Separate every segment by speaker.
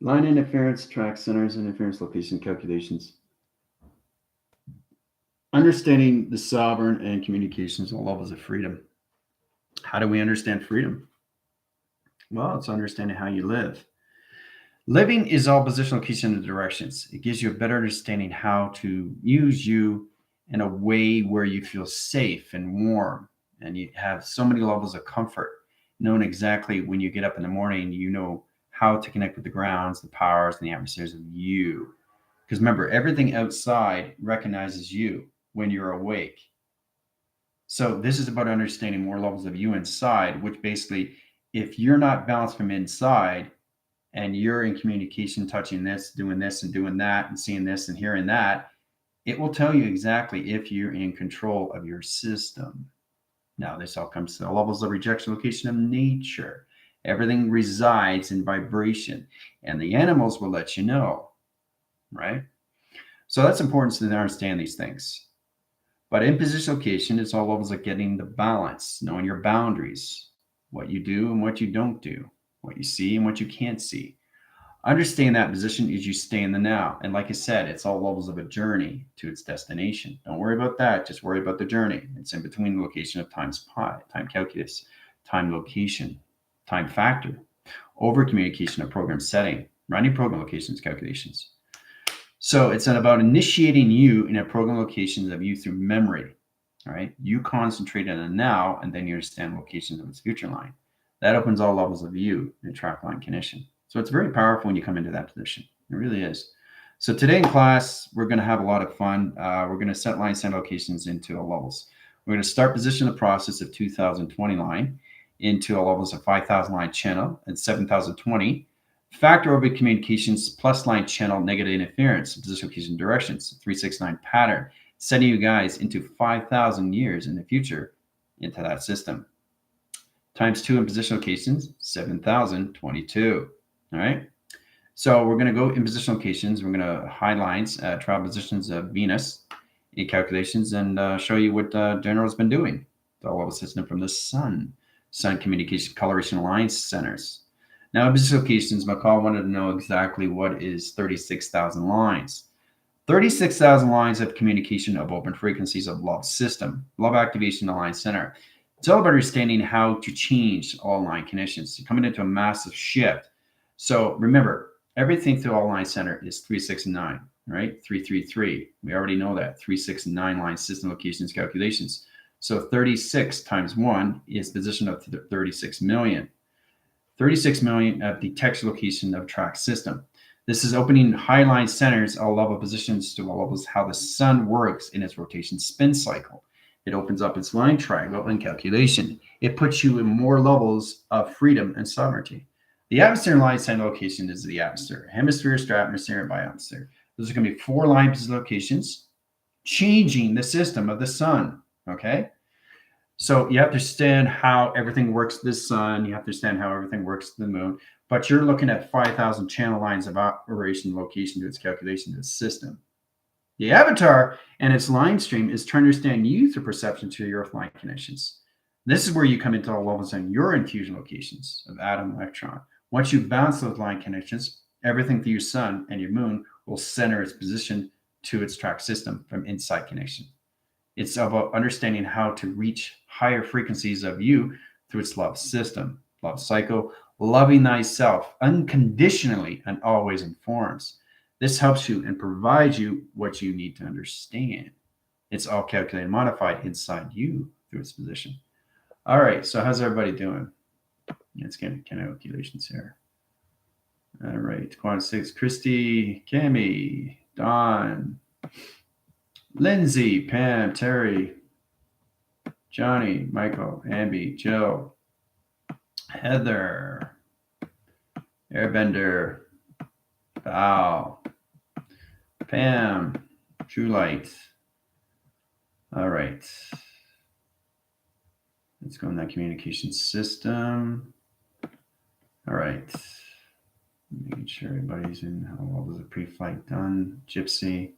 Speaker 1: Line interference, track centers, and interference location calculations. Understanding the sovereign and communications all levels of freedom. How do we understand freedom? Well, it's understanding how you live. Living is all position, location, and directions. It gives you a better understanding how to use you in a way where you feel safe and warm, and you have so many levels of comfort. Knowing exactly when you get up in the morning, you know how to connect with the grounds, the powers, and the atmospheres of you. Because remember, everything outside recognizes you when you're awake. So this is about understanding more levels of you inside, which basically, if you're not balanced from inside, and you're in communication, touching this and doing that and seeing this and hearing that, it will tell you exactly if you're in control of your system. Now, this all comes to the levels of rejection, location of nature. Everything resides in vibration, and the animals will let you know, right? So that's important to understand these things. But in position location, it's all levels of getting the balance, knowing your boundaries, what you do and what you don't do, what you see and what you can't see. Understand that position is you stay in the now. And like I said, it's all levels of a journey to its destination. Don't worry about that. Just worry about the journey. It's in between the location of times pi, time calculus, time location, time factor, over communication of program setting, running program locations calculations. So it's about initiating you in a program locations of you through memory. All right. You concentrate on the now, and then you understand locations of its future line. That opens all levels of you in track line condition. So it's very powerful when you come into that position. It really is. So today in class, we're going to have a lot of fun. We're going to set line send locations into a levels. We're going to start position the process of 2020 line into a levels of 5,000 line channel and 7,020. Factor orbit communications plus line channel negative interference, position location directions, 369 pattern, sending you guys into 5,000 years in the future into that system. Times 2 in position locations, 7,022. All right. So we're going to go in position locations. We're going to hide lines, travel positions of Venus in calculations, and show you what General's been doing. The level system from the sun communication coloration alliance centers. Now, in position locations, McCall wanted to know exactly what is 36,000 lines. 36,000 lines of communication of open frequencies of love system, love activation alliance center. It's all about understanding how to change all line conditions. You're coming into a massive shift. So remember, everything through all line center is 369, right? 333. We already know that. 369 line system locations calculations. So 36 times 1 is position of 36 million. 36 million at the text location of track system. This is opening high line centers, all level positions to all levels, how the sun works in its rotation spin cycle. It opens up its line triangle and calculation. It puts you in more levels of freedom and sovereignty. The atmosphere line center location is the atmosphere, hemisphere, stratosphere, and biosphere. Those are going to be 4 line locations, changing the system of the sun. Okay. So you have to understand how everything works to the sun. You have to understand how everything works to the moon. But you're looking at 5,000 channel lines of operation location to its calculation to the system. The avatar and its line stream is to understand you through perception to your earth line connections. This is where you come into all levels on your infusion locations of atom electron. Once you bounce those line connections, everything through your sun and your moon will center its position to its track system from inside connection. It's about understanding how to reach higher frequencies of you through its love system, love cycle, loving thyself unconditionally and always in forms. This helps you and provides you what you need to understand. It's all calculated and modified inside you through its position. All right, so how's everybody doing? Let's get calculations here. All right, Quad 6, Christy, Cami, Don, Lindsay, Pam, Terry, Johnny, Michael, Amby, Jill, Heather, Airbender, Val, Pam, True Light. All right. Let's go in that communication system. All right. Making sure everybody's in. How well was the pre-flight done? Gypsy.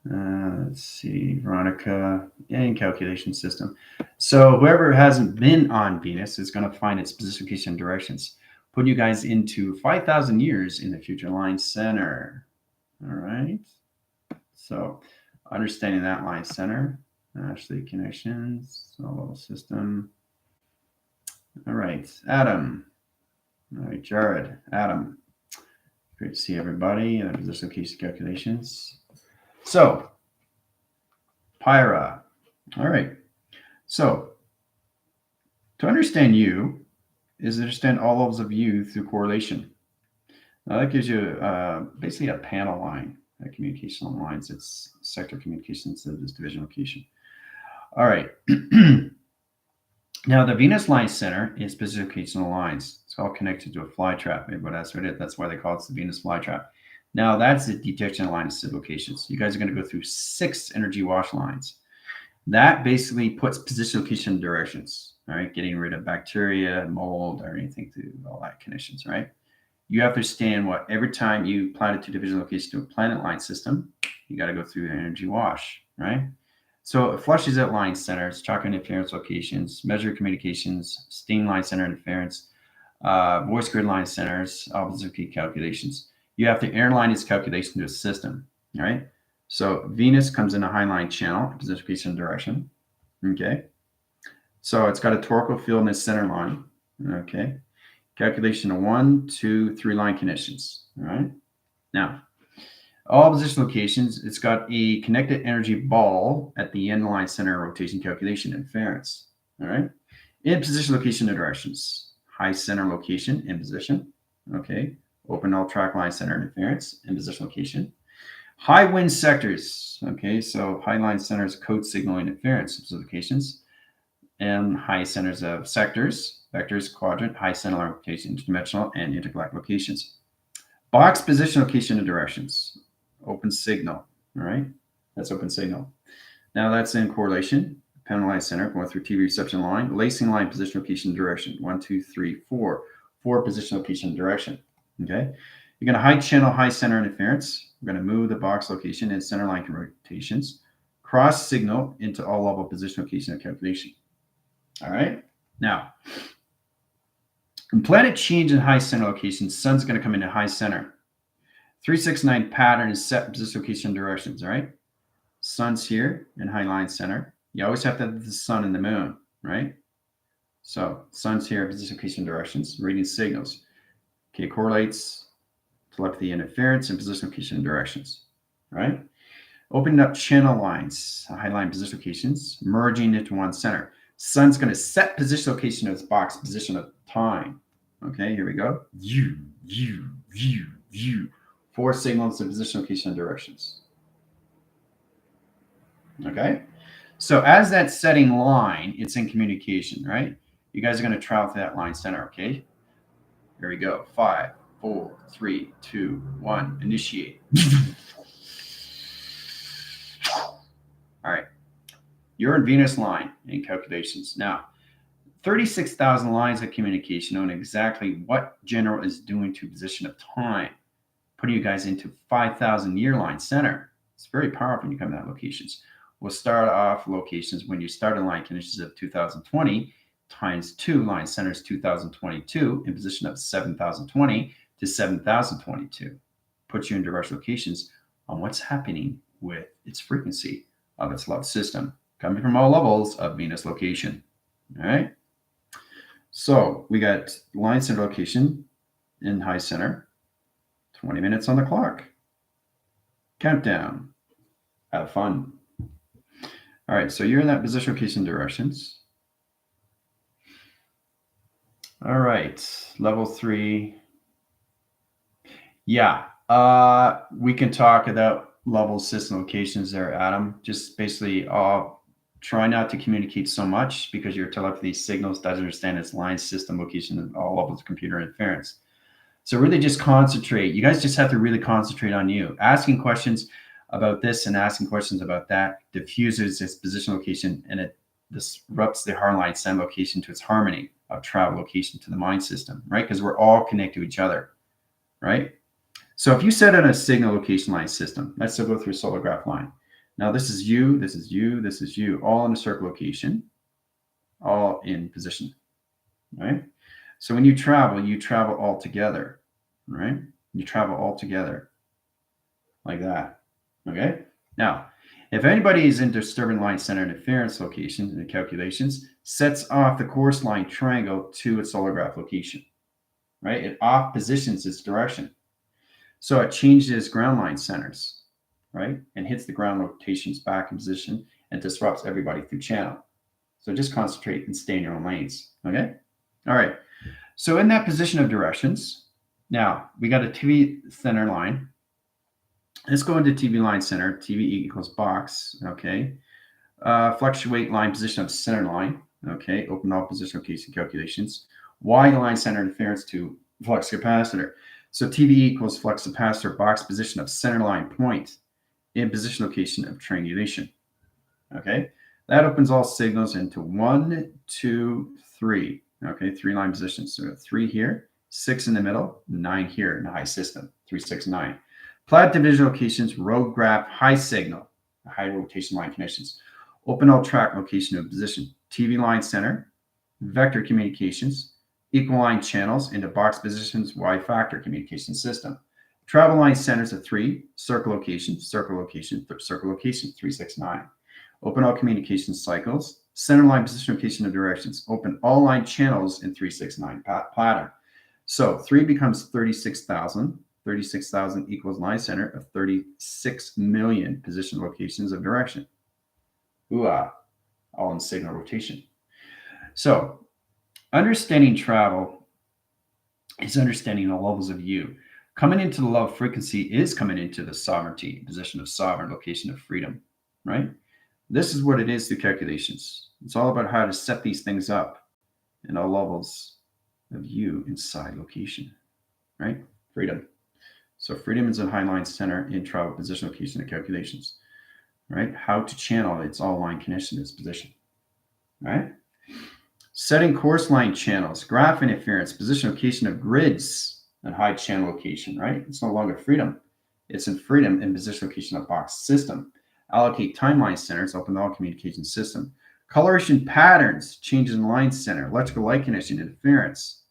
Speaker 1: Let's see, Veronica, and calculation system. So whoever hasn't been on Venus is going to find its position, location, directions. putting you guys into 5,000 years in the future line center. All right. So understanding that line center, actually connections, level system. All right, Adam. All right, Jared, Adam. Great to see everybody. Positional case calculations. So, Pyra. All right. So, to understand you is understand all levels of you through correlation. Now, that gives you basically a panel line, a communication lines. It's sector communication instead of this division location. All right. Now, the Venus line center is positional lines. It's all connected to a fly trap. But that's what it. That's why they call it the Venus fly trap. Now, that's the detection line of locations. You guys are going to go through 6 energy wash lines. That basically puts position location directions. All right, getting rid of bacteria, mold, or anything to all that connections. Right. You have to understand what every time you planet to division location to a planet line system, you got to go through the energy wash. Right. So it flushes out line centers, chalk interference locations, measure communications, steam line center interference, voice grid line centers, opposite key calculations. You have to airline its calculation to a system, all right? So Venus comes in a high line channel, position direction, okay? So it's got a torqueal field in its center line, okay? Calculation of 1, 2, 3 line connections, all right? Now, all position locations, it's got a connected energy ball at the end line center rotation calculation interference. All right. In position location directions, high center location in position. Okay. Open all track line center interference in position location. High wind sectors. Okay. So high line centers code signal interference locations. And high centers of sectors, vectors, quadrant, high center location, interdimensional, and intergalactic locations. Box position location and directions. Open signal, all right? That's open signal. Now that's in correlation. Panel line center going through TV reception line, lacing line position location direction. 1, 2, 3, 4. 4 position location direction. Okay. You're going to high channel, high center interference. We're going to move the box location and center line rotations. Cross signal into all level position location and calculation. All right. Now, in planet change in high center location, sun's going to come into high center. 369 pattern is set position location directions, all right? Sun's here in high line center. You always have to have the sun and the moon, right? So sun's here, position location directions, reading signals. Okay, correlates telepathy interference and position location directions, right? Opening up channel lines, high line position locations, merging into one center. Sun's going to set position location of its box position of time. Okay, here we go. You. 4 signals of position, location, and directions. Okay. So as that setting line, it's in communication, right? You guys are going to travel to that line center, okay? Here we go. 5, 4, 3, 2, 1. Initiate. All right. You're in Venus line in calculations. Now, 36,000 lines of communication knowing exactly what general is doing to position of time, putting you guys into 5,000 year line center. It's very powerful when you come to that locations. We'll start off locations when you start in line conditions of 2020 times 2 line centers 2022 in position of 7,020 to 7,022. Puts you in diverse locations on what's happening with its frequency of its love system, coming from all levels of Venus location. All right. So we got line center location in high center. 20 minutes on the clock. Countdown. Have fun. All right, so you're in that position location directions. All right, level 3. Yeah, we can talk about level system locations there, Adam. Just basically try not to communicate so much because your telepathy signals doesn't understand its line system location at all levels of computer interference. So really just concentrate. You guys just have to really concentrate on you. Asking questions about this and asking questions about that diffuses its position location and it disrupts the hardline send location to its harmony of travel location to the mind system, right? Because we're all connected to each other, right? So if you set in a signal location line system, let's still go through a solar graph line. Now this is you, this is you, this is you, all in a circle location, all in position, right? So when you travel all together, right? You travel all together like that. Okay. Now, if anybody is in disturbance line center interference locations in the calculations, sets off the course line triangle to its solar graph location, right? It off positions its direction. So it changes ground line centers, right? And hits the ground rotations back in position and disrupts everybody through channel. So just concentrate and stay in your own lanes. Okay. All right. So in that position of directions, now we got a TV center line. Let's go into TV line center. TV equals box. Okay. Fluctuate line position of center line. Okay. Open all positional case calculations. Y line center interference to flux capacitor. So TV equals flux capacitor box position of center line point in position location of triangulation. Okay. That opens all signals into 1, 2, 3. Okay. 3 line positions. So 3 here, 6 in the middle, 9 here in the high system. 3, 6, 9. Plat division locations, road graph, high signal, high rotation line connections. Open all track location of position. TV line center, vector communications, equal line channels into box positions, Y factor communication system. Travel line centers of 3, circle location, circle location, circle location, 3, 6, 9. Open all communication cycles, center line position location of directions. Open all line channels in 3, 6, 9 pattern. So 3 becomes 36,000. 36,000 equals line center of 36 million position locations of direction. Ooh-ah, all in signal rotation. So understanding travel is understanding the levels of U. Coming into the level of frequency is coming into the sovereignty, position of sovereign, location of freedom, right? This is what it is through calculations. It's all about how to set these things up in all levels of U inside location, right? Freedom. So freedom is a high line center in travel position location of calculations, right? How to channel its all line connection its position, right? Setting course line channels, graph interference, position location of grids and high channel location, right? It's no longer freedom. It's in freedom in position location of box system. Allocate timeline centers, open all communication system. Coloration patterns, changes in line center, electrical light connection, interference.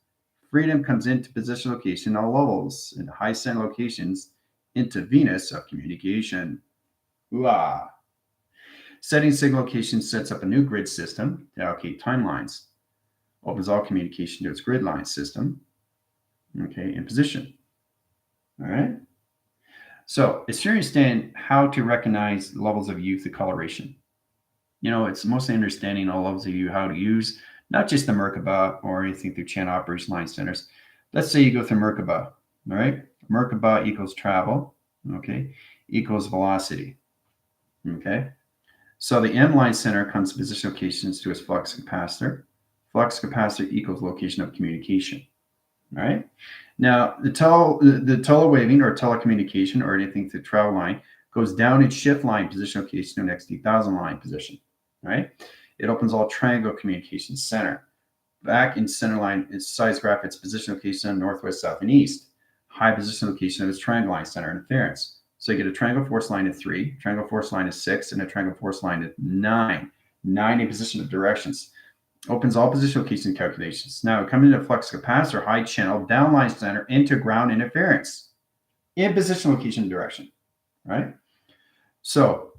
Speaker 1: Freedom comes into position location all levels in high center locations into Venus of communication. Ooh-ah. Setting signal location sets up a new grid system to allocate timelines. Opens all communication to its grid line system. Okay, in position. All right. So it's to understand how to recognize levels of U through coloration. You know, it's mostly understanding all levels of U, how to use not just the Merkaba or anything through channel operation line centers. Let's say you go through Merkaba, all right? Merkaba equals travel, okay, equals velocity, okay? So the M line center comes to position locations to its flux capacitor. Flux capacitor equals location of communication, all right? Now, the telewaving or telecommunication or anything through travel line goes down in shift line position location to next 1000 line position, right? It opens all triangle communication center. Back in center line, its size graph, its position location northwest, south, and east. High position location of its triangle line center interference. So you get a triangle force line of 3, triangle force line of 6, and a triangle force line of 9. 9 in position of directions. Opens all position location calculations. Now we come into flux capacitor, high channel, downline center into ground interference in position location direction, right? So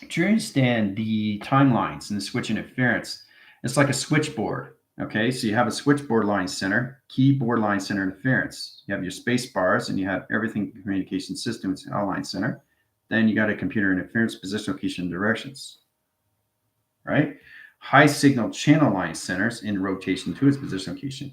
Speaker 1: to understand the timelines and the switch interference, it's like a switchboard. Okay, so you have a switchboard line center, keyboard line center interference. You have your space bars and you have everything communication systems in all line center. Then you got a computer interference, position location, directions, right? High signal channel line centers in rotation to its position location.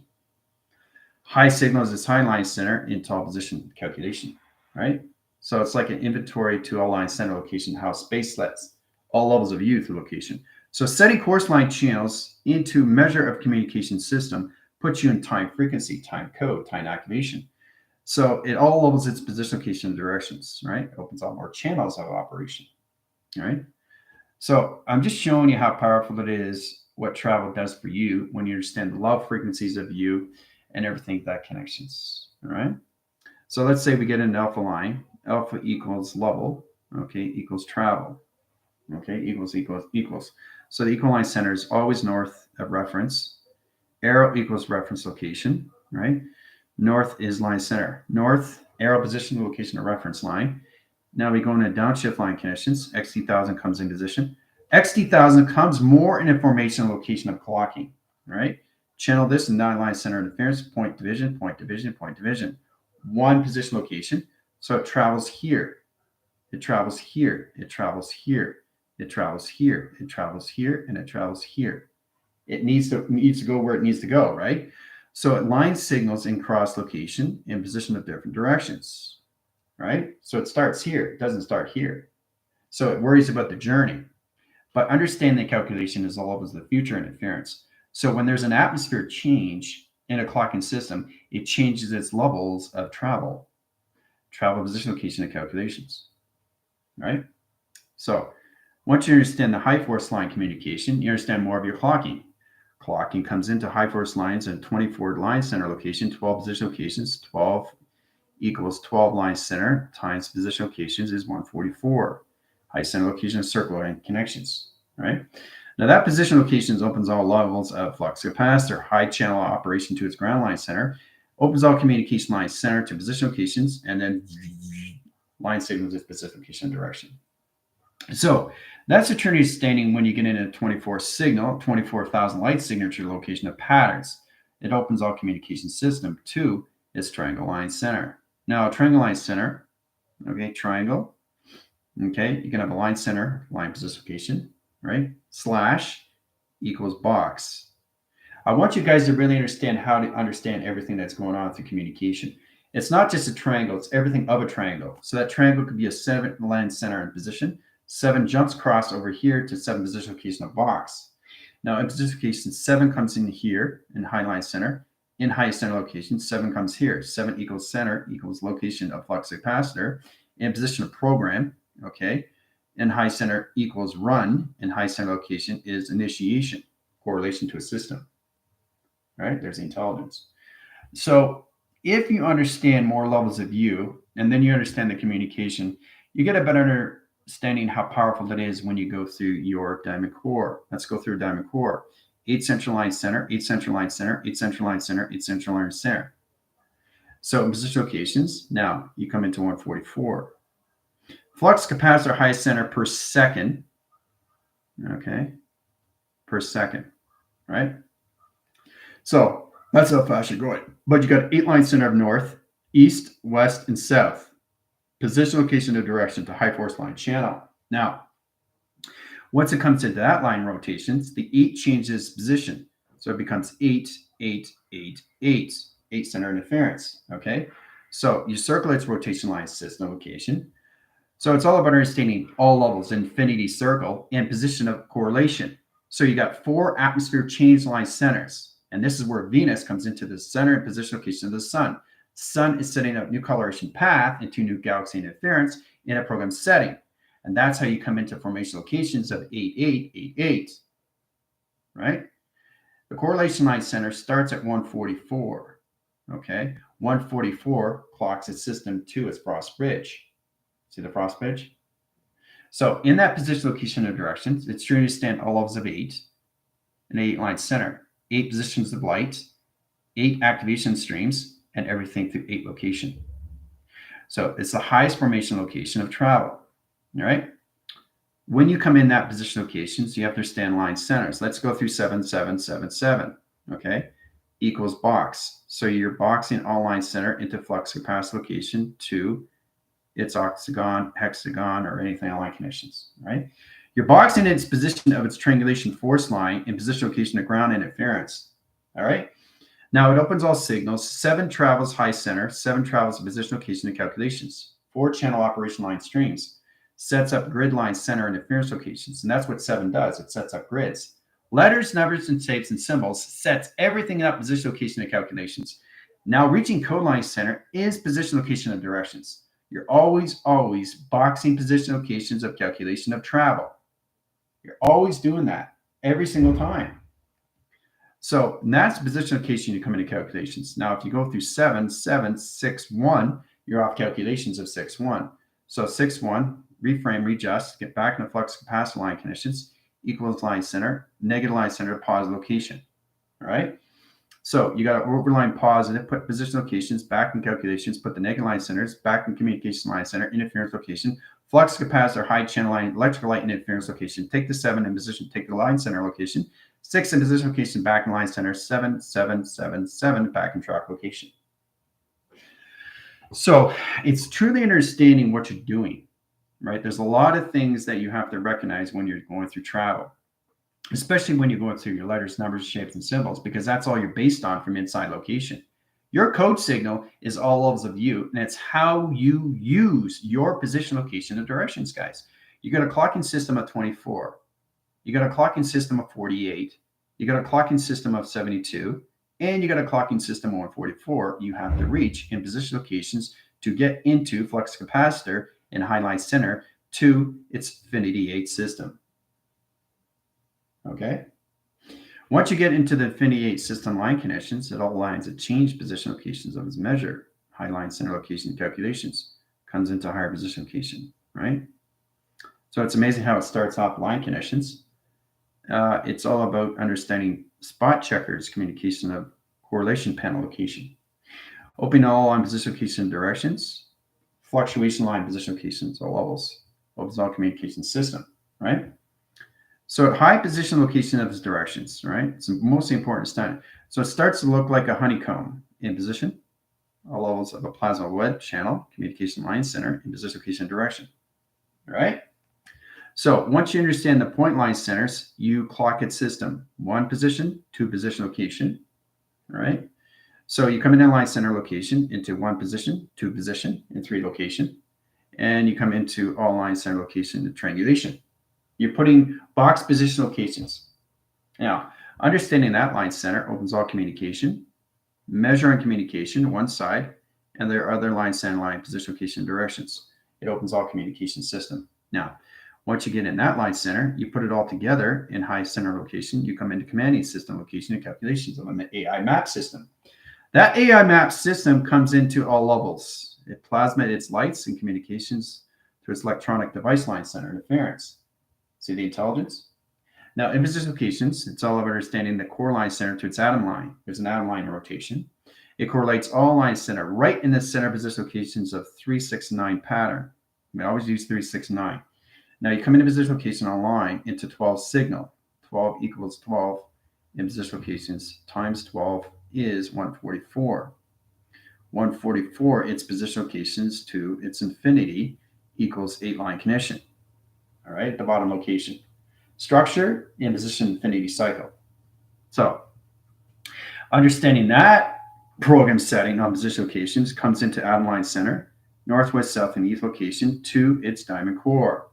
Speaker 1: High signal is its high line center in tall position calculation, right? So it's like an inventory to all line center location, how space lets all levels of U through location. So setting course line channels into measure of communication system puts you in time frequency, time code, time activation. So it all levels its position location and directions, right? It opens up more channels of operation, right? So I'm just showing you how powerful it is, what travel does for you when you understand the love frequencies of U and everything that connections, all right? So let's say we get an alpha line, alpha equals level, okay, equals travel, okay, equals. So the equal line center is always north of reference arrow equals reference location, right? North is line center. North, arrow position, location of reference line. Now we go into downshift line conditions. XT1000 comes in position. XT1000 comes more in information location of clocking, right? Channel this and nine line center interference, point division, point division, point division. One position location. So it travels here. It travels here. It travels here. It travels here. It travels here. And it travels here. It needs to go where it needs to go, right? So it lines signals in cross location in position of different directions, right? So it starts here. It doesn't start here. So it worries about the journey. But understand that calculation is always the future interference. So when there's an atmosphere change in a clocking system, it changes its levels of travel, position, location, and calculations, right? So once you understand the high force line communication, you understand more of your clocking. Clocking comes into high force lines and 24 line center location, 12 position locations, 12 equals 12 line center times position locations is 144. High center location of circle line connections, right? Now that position locations opens all levels of flux capacitor, high channel operation to its ground line center, opens all communication line center to position locations, and then line signals its position location direction. So that's a Trinity standing when you get in a 24 signal, 24,000 light signature location of patterns. It opens all communication system to its triangle line center. Now, a triangle line center, okay, triangle, okay, you can have a line center, line position location, right? Slash equals box. I want you guys to really understand how to understand everything that's going on through communication. It's not just a triangle, it's everything of a triangle. So that triangle could be a 7 line center in position. 7 jumps across over here to 7 position location of box. Now in position location, 7 comes in here in high line center. In high center location, 7 comes here. 7 equals center equals location of flux capacitor. In position of program, okay. In high center equals run. In high center location is initiation, correlation to a system. Right? There's the intelligence. So if you understand more levels of you, and then you understand the communication, you get a better understanding how powerful it is when you go through your diamond core. Let's go through diamond core. 8 central line center, 8 central line center, 8 central line center, 8 central line center. So in position locations, now you come into 144. Flux capacitor high center per second. Okay. Per second, right? So that's how fast you're going. But you got 8 line center of north, east, west, and south. Position, location, and direction to high force line channel. Now, once it comes to that line rotations, the 8 changes position. So it becomes 8, 8, 8, 8, 8 center interference. Okay. So you circle its rotation line system location. So it's all about understanding all levels, infinity circle, and position of correlation. So you got 4 atmosphere change line centers. And this is where Venus comes into the center and position location of the sun. Sun is setting up new coloration path into new galaxy interference in a program setting. And that's how you come into formation locations of 8888, right? The correlation line center starts at 144, okay? 144 clocks its system to its frost bridge. See the frost bridge? So in that position, location, and directions, it's trying to stand all levels of 8, an 8 line center, 8 positions of light, 8 activation streams, and everything through 8 location. So it's the highest formation location of travel. All right. When you come in that position locations, you have to understand line centers. Let's go through 7, 7, 7, 7. Okay. Equals box. So you're boxing all line center into flux capacitor location to its octagon, hexagon, or anything on line connections. Right. You're boxing its position of its triangulation force line in position location of ground interference. All right. Now it opens all signals. 7 travels high center, 7 travels position location and calculations. 4 channel operation line streams. Sets up grid line center interference locations. And that's what 7 does. It sets up grids. Letters, numbers, and shapes and symbols sets everything up position location and calculations. Now reaching code line center is position location and directions. You're always boxing position locations of calculation of travel. You're always doing that every single time. So that's position location you come into calculations. Now, if you go through 7, 7, 6, 1, you're off calculations of 6, 1. So 6, 1, reframe, readjust, get back in the flux capacitor line conditions, equals line center, negative line center, positive location. All right. So you got to overline positive, put position locations back in calculations, put the negative line centers back in communication line center, interference location, flux capacitor, high channel line, electrical light, and interference location. Take the 7 in position, take the line center location, 6 in position location, back in line center, 7, 7, 7, 7, back in track location. So it's truly understanding what you're doing, right? There's a lot of things that you have to recognize when you're going through travel, especially when you're going through your letters, numbers, shapes, and symbols, because that's all you're based on from inside location. Your code signal is all levels of you, and it's how you use your position, location, and directions, guys. You got a clocking system of 24. You got a clocking system of 48. You got a clocking system of 72. And you got a clocking system of 144 you have to reach in position locations to get into flux capacitor and highline center to its Infinity 8 system. Okay. Once you get into the Infinity 8 system line connections, it all lines that change position locations of its measure, highline center location calculations, comes into higher position location, right? So it's amazing how it starts off line connections. It's all about understanding spot checkers, communication of correlation panel location, opening all line position location directions, fluctuation line position locations, all levels, opens all communication system, right? So at high position location of its directions, right? It's mostly important to study. So it starts to look like a honeycomb in position, all levels of a plasma web channel, communication line center, in position location direction, right? So once you understand the point line centers, you clock its system, 1 position, 2 position location, right? So you come in line center location into 1 position, 2 position, and 3 location, and you come into all line center location and triangulation. You're putting box position locations. Now, understanding that line center opens all communication, measuring communication, one side, and there are other line center line position location directions. It opens all communication system. Now, once you get in that line center, you put it all together in high center location. You come into commanding system location and calculations of an AI map system. That AI map system comes into all levels. It plasma its lights and communications to its electronic device line center interference. See the intelligence? Now, in position locations, it's all about understanding the core line center to its atom line. There's an atom line in rotation. It correlates all line center right in the center position locations of 369 pattern. We always use 369. Now you come into position location on line into 12 signal. 12 equals 12 in position locations times 12 is 144. 144, its position locations to its infinity equals 8 line connection. All right, at the bottom location. Structure in position infinity cycle. So understanding that program setting on position locations comes into atom line center, northwest, south, and east location to its diamond core.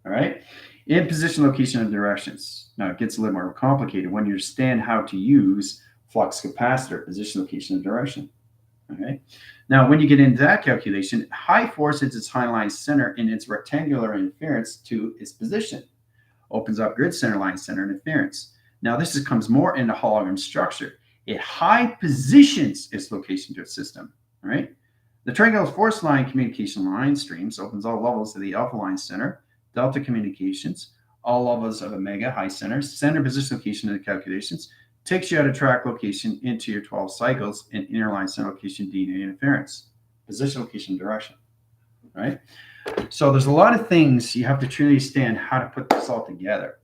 Speaker 1: All right. In position, location, and directions. Now it gets a little more complicated when you understand how to use flux capacitor, position, location, and direction. Okay. Now, when you get into that calculation, high force hits its highline center in its rectangular interference to its position. Opens up grid center line center interference. Now, this comes more into hologram structure. It high positions its location to its system. Right. The triangular force line communication line streams opens all levels of the alpha line center. Delta communications, all levels of omega, high center, center position location in the calculations, takes you out of track location into your 12 cycles and inner line center location DNA interference, position location direction, right? So there's a lot of things you have to truly understand how to put this all together,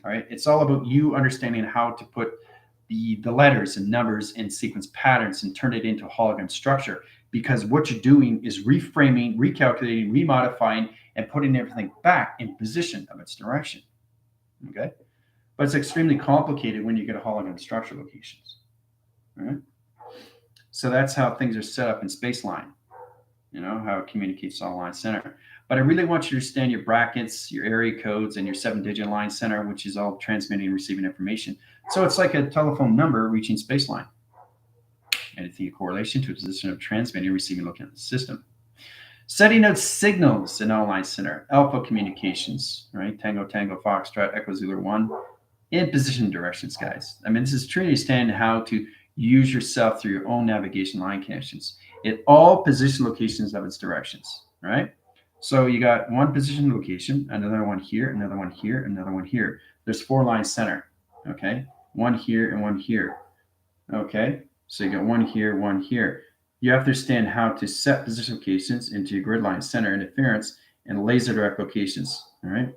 Speaker 1: all right? It's all about you understanding how to put the letters and numbers and sequence patterns and turn it into a hologram structure, because what you're doing is reframing, recalculating, remodifying, and putting everything back in position of its direction. Okay? But it's extremely complicated when you get a hologram structure locations. All right? So that's how things are set up in Spaceline, how it communicates to all line center. But I really want you to understand your brackets, your area codes, and your 7-digit line center, which is all transmitting and receiving information. So it's like a telephone number reaching Spaceline. Anything in correlation to a position of transmitting and receiving looking at the system. Setting out signals in all line center, alpha communications, right? Tango, Tango, Foxtrot, Echo, Zulu 1, in position directions, guys. I mean, this is truly understanding how to use yourself through your own navigation line connections in all position locations of its directions, right? So you got one position location, another one here, another one here, another one here. There's 4 line center, okay? One here and one here. Okay, so you got one here, one here. You have to understand how to set position locations into your grid line center interference and laser direct locations. All right.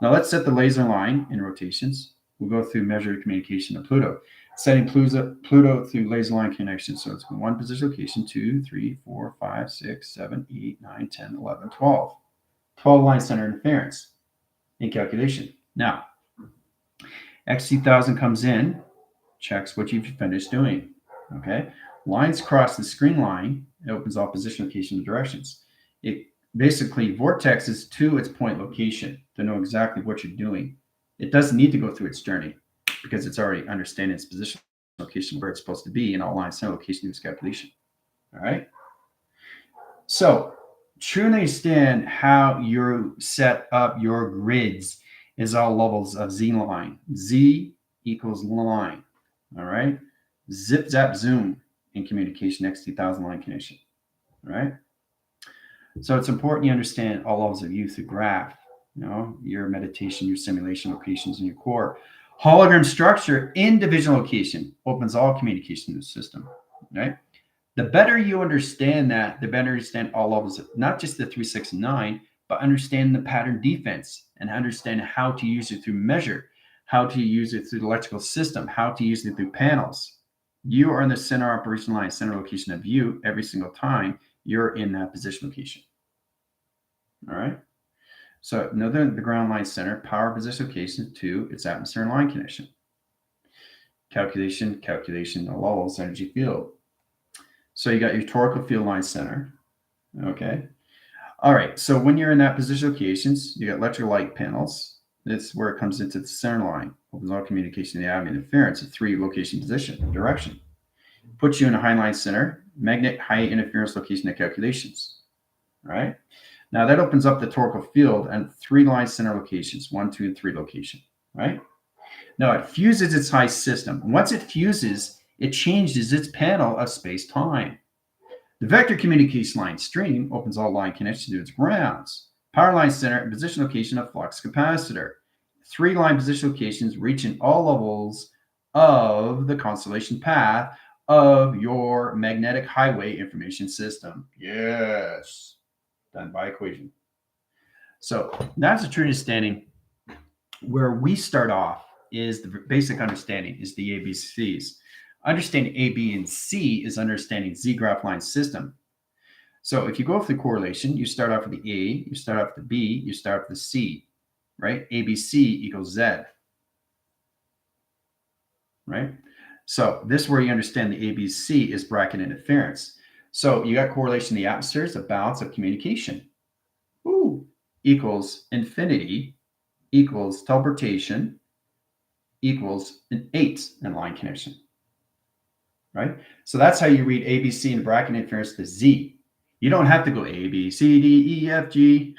Speaker 1: Now let's set the laser line in rotations. We'll go through measured communication of Pluto. Setting Pluto through laser line connection. So it's one position location, 2, 3, 4, 5, 6, 7, 8, 9, 10, 11, 12. 12 line center interference in calculation. Now, X2000 comes in, checks what you've finished doing. Okay. Lines cross the screen line. It opens all position location and directions. It basically vortexes to its point location to know exactly what you're doing. It doesn't need to go through its journey because it's already understanding its position location where it's supposed to be in all line center location of its calculation. All right. So truly understand how you set up your grids is all levels of Z line. Z equals line. All right. Zip, zap, zoom in communication, X2000 line connection. All right. So it's important you understand all levels of U through graph, your meditation, your simulation locations in your core. Hologram structure in division location opens all communication in the system. Right. The better you understand that, the better you understand all levels, not just the 3, 6, and 9, but understand the pattern defense and understand how to use it through measure, how to use it through the electrical system, how to use it through panels. You are in the center operation line, center location of you every single time you're in that position location. All right. So know the ground line center, power position location to its atmosphere and line connection. Calculation, the Lowell's energy field. So you got your torical field line center. Okay. All right. So when you're in that position locations, you got electrical light panels. That's where it comes into the center line. Opens all communication in the atom interference, a 3 location position direction. Puts you in a high line center, magnet high interference location of calculations. All right. Now that opens up the torical field and 3 line center locations, 1, 2, and 3 location. Right. Now it fuses its high system. Once it fuses, it changes its panel of space-time. The vector communication line stream opens all line connections to its grounds. Power line center and position location of flux capacitor. 3 line position locations reaching all levels of the constellation path of your magnetic highway information system. Yes. Done by equation. So that's a true understanding. Where we start off is the basic understanding is the ABCs. Understanding A, B, and C is understanding Z graph line system. So if you go through correlation, you start off with the A, you start off with the B, you start off with the C, right? ABC equals Z, right? So this is where you understand the ABC is bracket interference. So you got correlation in the atmospheres, a balance of communication. Ooh, equals infinity equals teleportation equals an 8 in line connection. Right? So that's how you read ABC in bracket interference to Z. You don't have to go A, B, C, D, E, F, G.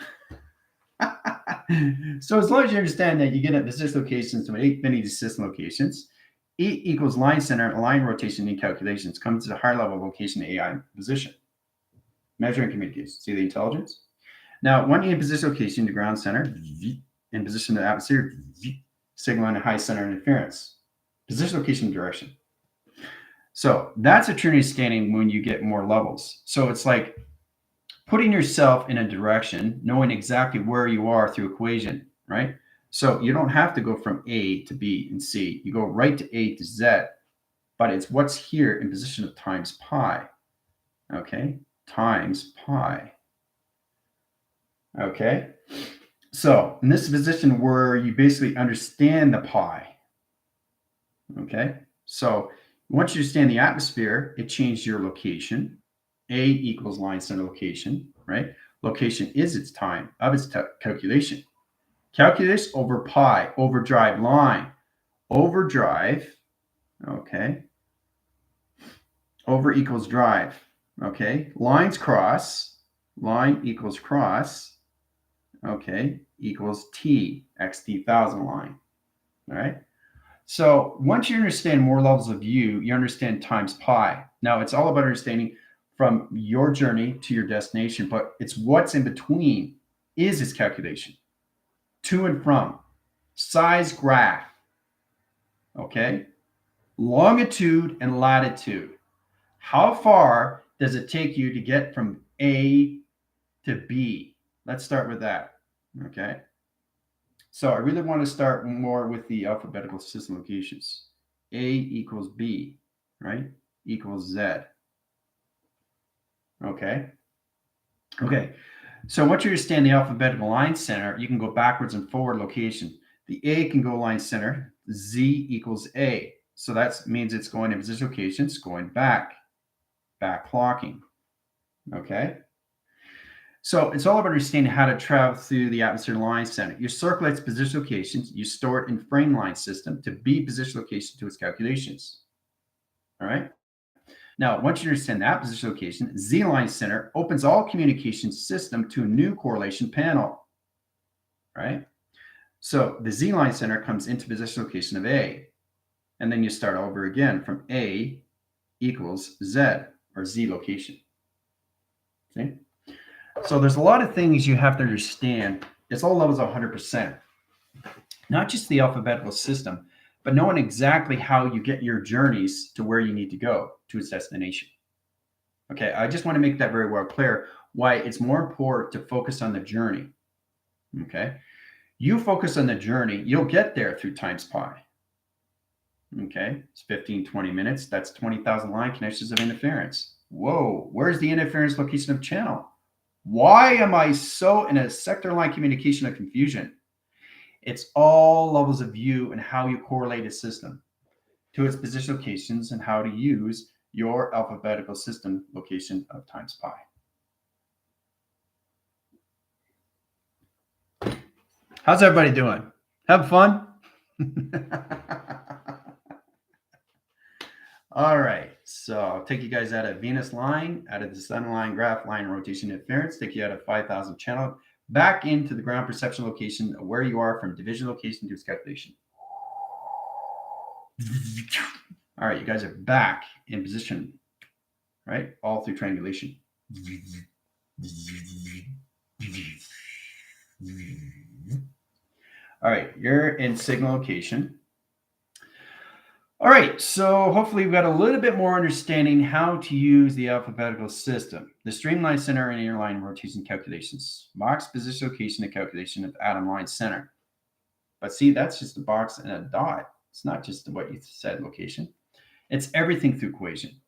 Speaker 1: So as long as you understand that you get at position locations to 8 infinity system locations, E equals line center and line rotation in calculations comes to the higher level location AI position. Measuring communication. See the intelligence? Now, one in position location, the ground center, in position of the atmosphere, signal in a high center interference. Position location direction. So that's a true understanding when you get more levels. So it's like putting yourself in a direction, knowing exactly where you are through equation, right? So you don't have to go from A to B and C. You go right to A to Z, but it's what's here in position of times pi. Okay, times pi. Okay, so in this position where you basically understand the pi. Okay, so once you understand the atmosphere, it changes your location. A equals line center location, right? Location is its time of its calculation. Calculus over pi, overdrive line. Overdrive, okay. Over equals drive, okay. Lines cross, line equals cross, okay, equals T, X2000 line, all right? So once you understand more levels of U, you understand times pi. Now it's all about understanding from your journey to your destination, but it's what's in between is its calculation. To and from, size graph, okay? Longitude and latitude. How far does it take you to get from A to B? Let's start with that. Okay. So I really want to start more with the alphabetical system locations. A equals B, right? Equals Z. Okay. Okay. So once you understand the alphabetical line center, you can go backwards and forward location. The A can go line center. Z equals A. So that means it's going in position location. It's going back clocking. Okay. So it's all about understanding how to travel through the atmosphere line center. You circle its position locations. You store it in frame line system to be position location to its calculations. All right. Now, once you understand that position location, Z-line center opens all communication system to a new correlation panel, right? So the Z-line center comes into position location of A, and then you start over again from A equals Z, or Z location. Okay? So there's a lot of things you have to understand. It's all levels of 100%. Not just the alphabetical system, but knowing exactly how you get your journeys to where you need to go to its destination. Okay, I just want to make that very well clear why it's more important to focus on the journey. Okay, you focus on the journey, you'll get there through times pi. Okay, it's 15, 20 minutes. That's 20,000 line connections of interference. Whoa, where's the interference location of channel? Why am I so in a sector line communication of confusion? It's all levels of view and how you correlate a system to its position locations and how to use your alphabetical system location of times pi. How's everybody doing? Have fun? All right, so I'll take you guys out of Venus line, out of the sun line, graph line, rotation interference, take you out of 5,000 channel, back into the ground perception location of where you are from division location to its calculation. All right, you guys are back in position, right? All through triangulation. All right, you're in signal location. All right, so hopefully we've got a little bit more understanding how to use the alphabetical system. The streamline center and inner rotation calculations. Box position location and calculation of atom line center. But see, that's just a box and a dot. It's not just what you said location. It's everything through equation.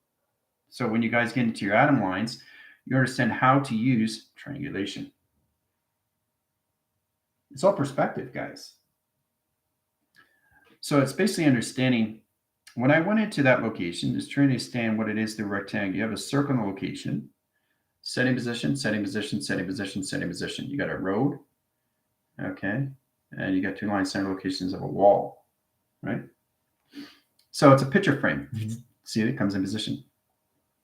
Speaker 1: So when you guys get into your atom lines, you understand how to use triangulation. It's all perspective, guys. So it's basically understanding. When I went into that location, is trying to understand what it is through rectangle. You have a circle in the location, setting position, setting position, setting position, setting position. You got a road, okay, and you got two line center locations of a wall, right? So it's a picture frame. See, it comes in position.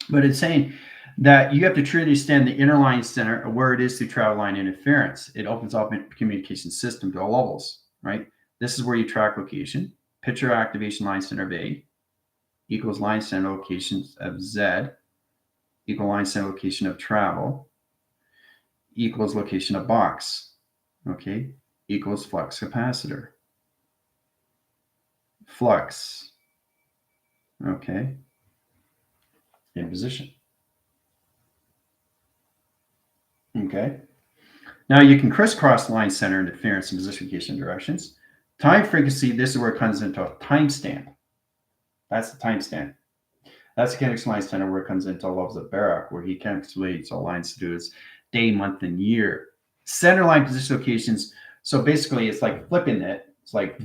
Speaker 1: But it's saying that you have to truly understand the inner line center of where it is through travel line interference. It opens up a communication system to all levels, right? This is where you track location. Picture activation line center of A equals line center locations of Z equal line center location of travel equals location of box, okay, equals flux capacitor. Flux, okay, in position. Okay. Now you can crisscross line center interference and position location directions. Time frequency, this is where it comes into a timestamp. That's the timestamp. That's the kinetics line center where it comes into levels of Barak, where he calculates all lines to do is day, month, and year. Center line position locations. So basically, it's like flipping it. It's like,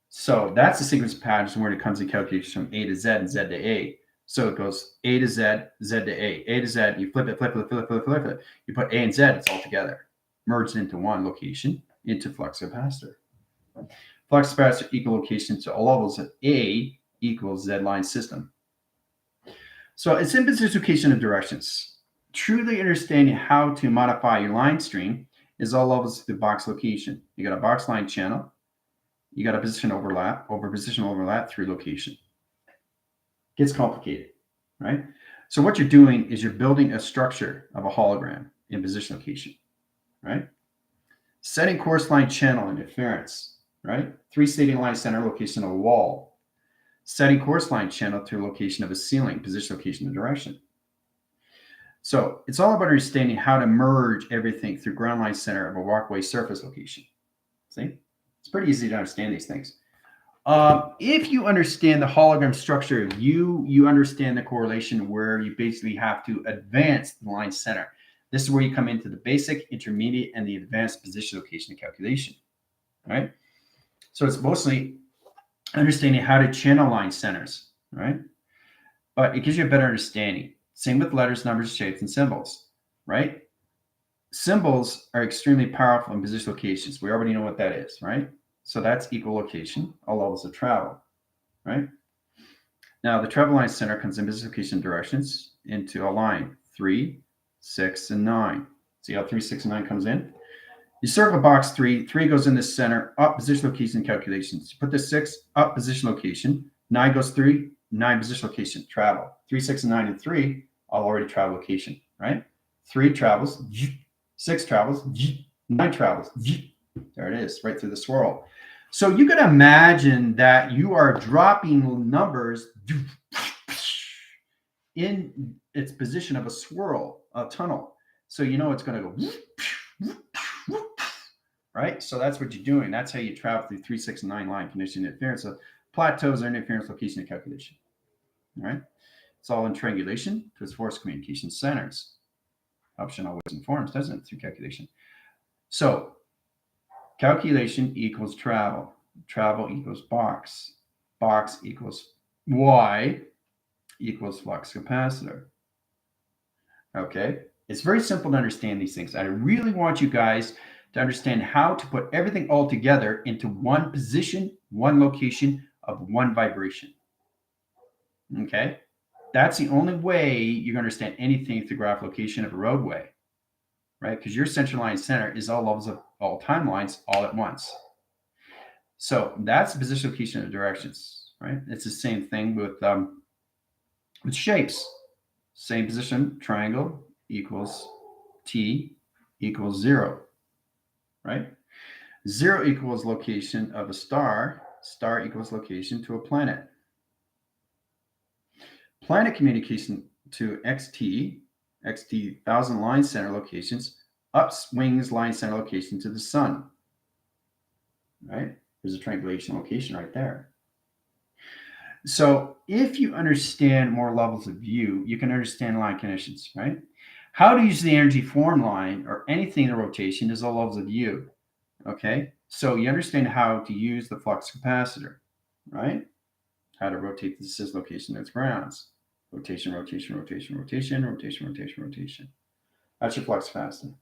Speaker 1: so that's the sequence of patterns where it comes to calculations from A to Z and Z to A. So it goes A to Z, Z to A to Z. You flip it, flip it, flip it, flip it. You put A and Z, it's all together, merged into one location, into flux capacitor. Flux capacitor equal location to all levels of A equals Z line system. So it's in position location of directions. Truly understanding how to modify your line stream is all levels of the box location. You got a box line channel. You got a position overlap, over position overlap through location. Gets complicated, right? So what you're doing is you're building a structure of a hologram in position location, right? Setting course line channel interference, right? 3 stadium line center location of a wall. Setting course line channel to location of a ceiling, position, location, and direction. So it's all about understanding how to merge everything through ground line center of a walkway surface location. See? It's pretty easy to understand these things. If you understand the hologram structure of you understand the correlation where you basically have to advance the line center. This is where you come into the basic, intermediate, and the advanced position, location, and calculation. Right? So it's mostly understanding how to channel line centers, right? But it gives you a better understanding. Same with letters, numbers, shapes, and symbols, right? Symbols are extremely powerful in position locations. We already know what that is, right? So that's equal location, all levels of travel, right? Now the travel line center comes in position, location, directions into a line 3, 6, and 9. See how 3, 6, and 9 comes in? You circle box 3, 3 goes in the center, up position, location, calculations. You put the 6 up position, location, 9 goes 3, 9 position, location, travel. 3, 6, and 9 and 3 all already travel location, right? 3 travels, 6 travels, 9 travels. There it is, right through the swirl. So you can imagine that you are dropping numbers in its position of a swirl, a tunnel. So you know it's going to go, right? So that's what you're doing. That's how you travel through 3, 6, and 9 line condition interference. So plateaus are interference, location, and calculation. All right? It's all in triangulation to its force communication centers. Option always informs, doesn't it, through calculation? So calculation equals travel. Travel equals box. Box equals Y equals flux capacitor. Okay? It's very simple to understand these things. I really want you guys to understand how to put everything all together into one position, one location of one vibration. Okay? That's the only way you can understand anything through graph location of a roadway, right? Because your central line center is all levels of all timelines all at once. So that's the position, location, and directions, right? It's the same thing with shapes. Same position, triangle equals T equals 0, right? 0 equals location of a star. Star equals location to a planet. Planet communication to XT 1,000 line center locations, upswings line center location to the sun. Right? There's a triangulation location right there. So if you understand more levels of view, you can understand line conditions, right? How to use the energy form line or anything in the rotation is all levels of view. Okay? So you understand how to use the flux capacitor, right? How to rotate the cis location to its grounds. Rotation, rotation, rotation, rotation, rotation, rotation, rotation. That's your flux capacitor.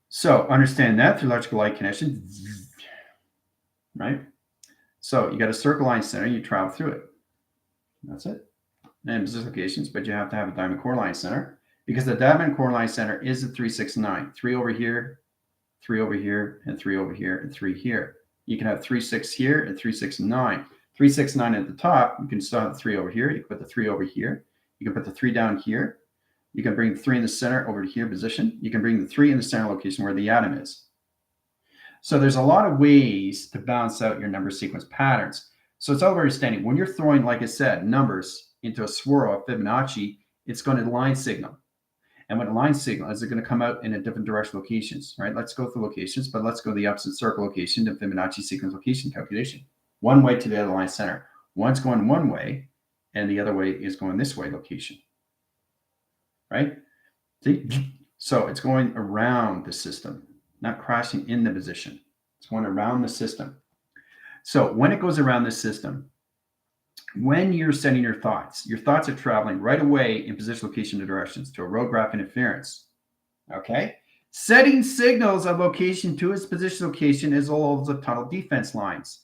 Speaker 1: So understand that through electrical light connection, right? So you got a circle line center, you travel through it. That's it. And position locations, but you have to have a diamond core line center because the diamond core line center is the 3, 6, and 9. 3 over here, 3 over here, and 3 over here, and 3 here. You can have 3, 6 here, and 3, 6, and 9. 3, 6, 9 at the top. You can still have the 3 over here. You can put the 3 over here. You can put the 3 down here. You can bring the 3 in the center over to here position. You can bring the 3 in the center location where the atom is. So there's a lot of ways to balance out your number sequence patterns. So it's all about understanding. When you're throwing, like I said, numbers into a swirl of Fibonacci, it's going to line signal. And when a line signal is it going to come out in a different direction locations, right? Let's go through locations, but let's go the opposite circle location to Fibonacci sequence location calculation. One way to the other line center. One's going one way, and the other way is going this way location. Right? See? So it's going around the system, not crashing in the position. It's going around the system. So when it goes around the system, when you're setting your thoughts are traveling right away in position, location, and directions to a road graph interference. Okay? Setting signals of location to its position location is all of the tunnel defense lines.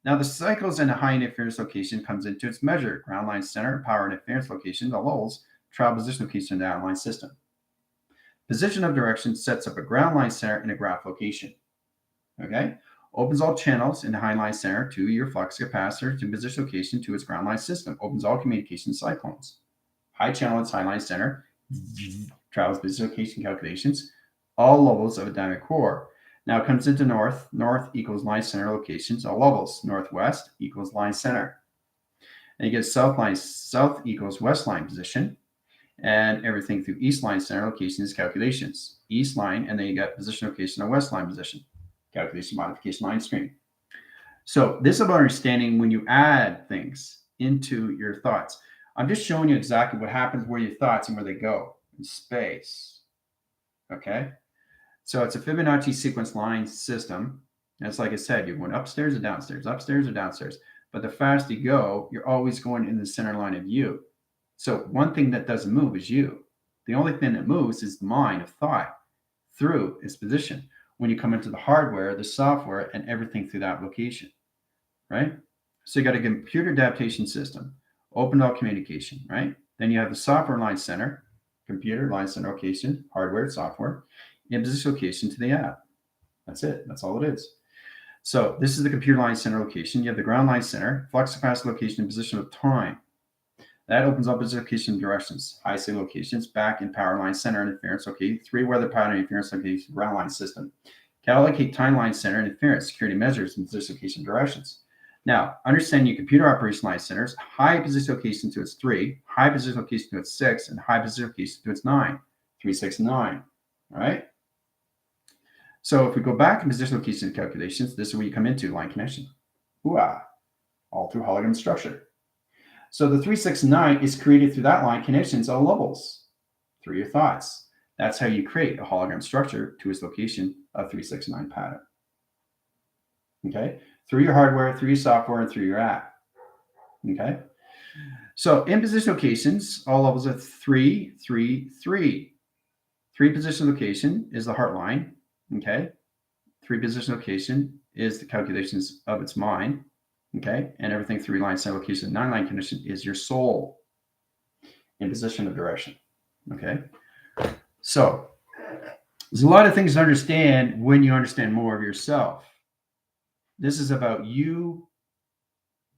Speaker 1: Now the cycles in a high interference location comes into its measure. Ground line center, power interference location, the lulls, travel position location in the outline system. Position of direction sets up a ground line center in a graph location. Okay? Opens all channels in the high line center to your flux capacitor to position location to its ground line system. Opens all communication cyclones. High channel its high line center. Travels position location calculations. All levels of a diamond core. Now it comes into north. North equals line center locations. All levels. Northwest equals line center. And you get south equals west line position. And everything through east line center location is calculations. East line, and then you got position location and west line position. Calculation modification line stream. So this is about understanding when you add things into your thoughts. I'm just showing you exactly what happens where your thoughts and where they go in space. Okay. So it's a Fibonacci sequence line system. And it's like I said, you're going upstairs or downstairs, upstairs or downstairs. But the faster you go, you're always going in the center line of you. So one thing that doesn't move is you. The only thing that moves is the mind of thought through its position. When you come into the hardware, the software, and everything through that location, right? So you got a computer adaptation system, open all communication, right? Then you have the software line center, computer line center location, hardware, software, and position location to the app. That's it. That's all it is. So this is the computer line center location. You have the ground line center, flux capacitor location, and position of time. That opens up its location directions, IC locations, back and power line center interference, okay, 3 weather pattern interference location, ground line system. Can allocate time line center interference, security measures, and position location directions. Now, understand your computer operation line centers, high position location to its 3, high position location to its 6, and high position location to its 9, 3, 6, and 9, all right? So if we go back in position location calculations, this is where you come into line connection. Ooh-ah, all through hologram structure. So the 369 is created through that line connections on levels through your thoughts. That's how you create a hologram structure to its location of 369 pattern. Okay, through your hardware, through your software, and through your app. Okay, so in position locations, all levels are 3, 3, 3. 3 position location is the heart line. Okay, 3 position location is the calculations of its mind. Okay, and everything 3 line center location, 9 line condition is your soul in position of direction. Okay, so there's a lot of things to understand when you understand more of yourself. This is about you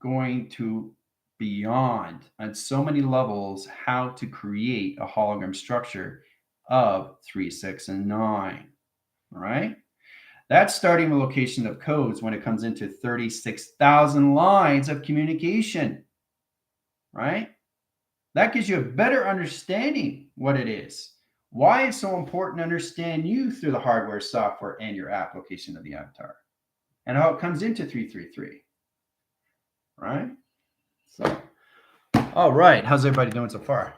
Speaker 1: going to beyond on so many levels how to create a hologram structure of 3, 6, and 9. All right. That's starting the location of codes when it comes into 36,000 lines of communication, right? That gives you a better understanding what it is, why it's so important to understand you through the hardware, software, and your application of the avatar, and how it comes into 333, right? So, all right. How's everybody doing so far?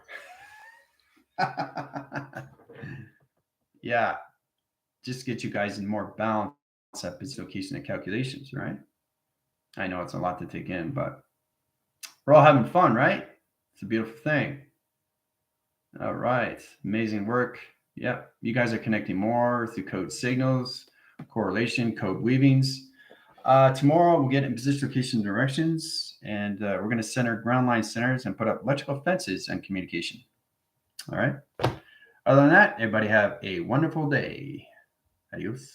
Speaker 1: Yeah. Just get you guys in more balance at position location and calculations, right? I know it's a lot to take in, but we're all having fun, right? It's a beautiful thing. All right. Amazing work. Yep. You guys are connecting more through code signals, correlation, code weavings. Tomorrow we'll get in position location directions, and we're going to center ground line centers and put up electrical fences and communication. All right. Other than that, everybody have a wonderful day. Adios.